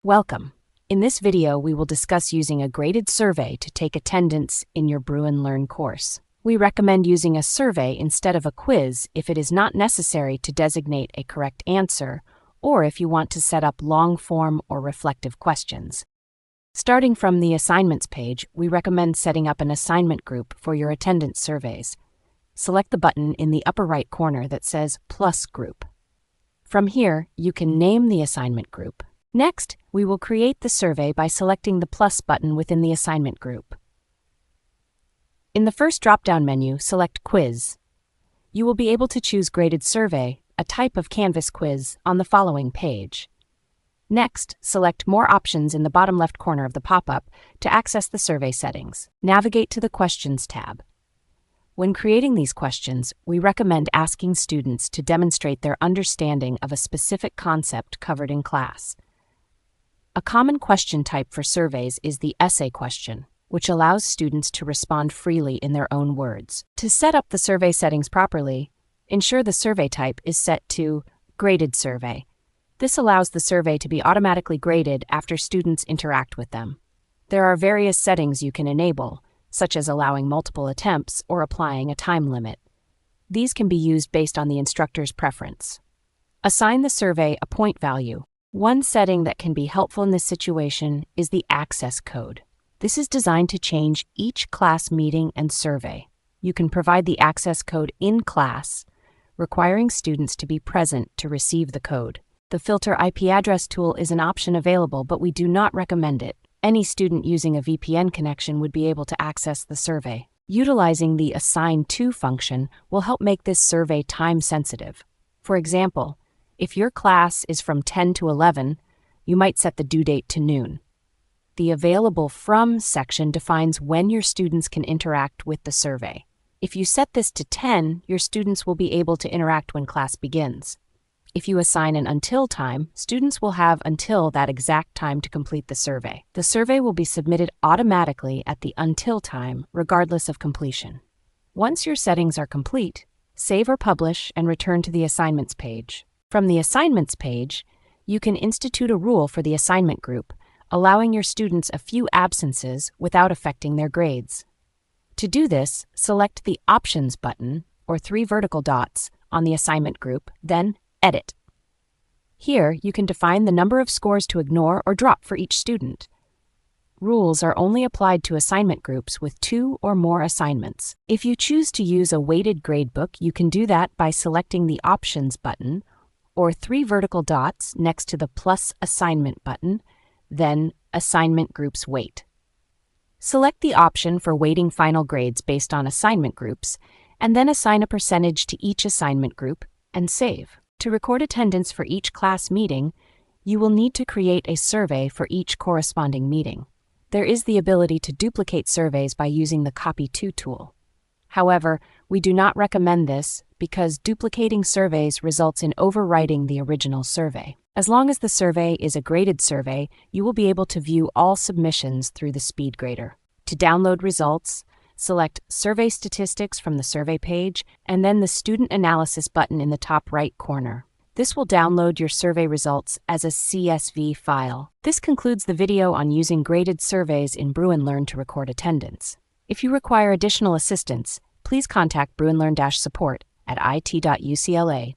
Welcome. In this video, we will discuss using a graded survey to take attendance in your Bruin Learn course. We recommend using a survey instead of a quiz if it is not necessary to designate a correct answer or if you want to set up long-form or reflective questions. Starting from the assignments page, we recommend setting up an assignment group for your attendance surveys. Select the button in the upper right corner that says Plus Group. From here, you can name the assignment group. Next, we will create the survey by selecting the plus button within the assignment group. In the first drop-down menu, select Quiz. You will be able to choose Graded Survey, a type of Canvas quiz, on the following page. Next, select More Options in the bottom left corner of the pop-up to access the survey settings. Navigate to the Questions tab. When creating these questions, we recommend asking students to demonstrate their understanding of a specific concept covered in class. A common question type for surveys is the essay question, which allows students to respond freely in their own words. To set up the survey settings properly, ensure the survey type is set to Graded Survey. This allows the survey to be automatically graded after students interact with them. There are various settings you can enable, such as allowing multiple attempts or applying a time limit. These can be used based on the instructor's preference. Assign the survey a point value. One setting that can be helpful in this situation is the access code. This is designed to change each class meeting and survey. You can provide the access code in class, requiring students to be present to receive the code. The Filter IP address tool is an option available, but we do not recommend it. Any student using a VPN connection would be able to access the survey. Utilizing the Assign To function will help make this survey time-sensitive. For example, if your class is from 10 to 11, you might set the due date to noon. The Available From section defines when your students can interact with the survey. If you set this to 10, your students will be able to interact when class begins. If you assign an Until time, students will have until that exact time to complete the survey. The survey will be submitted automatically at the Until time, regardless of completion. Once your settings are complete, save or publish and return to the Assignments page. From the Assignments page, you can institute a rule for the assignment group, allowing your students a few absences without affecting their grades. To do this, select the Options button, or 3 vertical dots, on the assignment group, then Edit. Here, you can define the number of scores to ignore or drop for each student. Rules are only applied to assignment groups with 2 or more assignments. If you choose to use a weighted gradebook, you can do that by selecting the Options button, or 3 vertical dots next to the Plus Assignment button, then Assignment Groups Weight. Select the option for weighting final grades based on assignment groups, and then assign a percentage to each assignment group, and save. To record attendance for each class meeting, you will need to create a survey for each corresponding meeting. There is the ability to duplicate surveys by using the Copy To tool. However, we do not recommend this because duplicating surveys results in overwriting the original survey. As long as the survey is a graded survey, you will be able to view all submissions through the speed grader. To download results, select Survey Statistics from the survey page and then the Student Analysis button in the top right corner. This will download your survey results as a CSV file. This concludes the video on using graded surveys in Bruin Learn to record attendance. If you require additional assistance, please contact Bruin Learn-support at it.ucla.edu.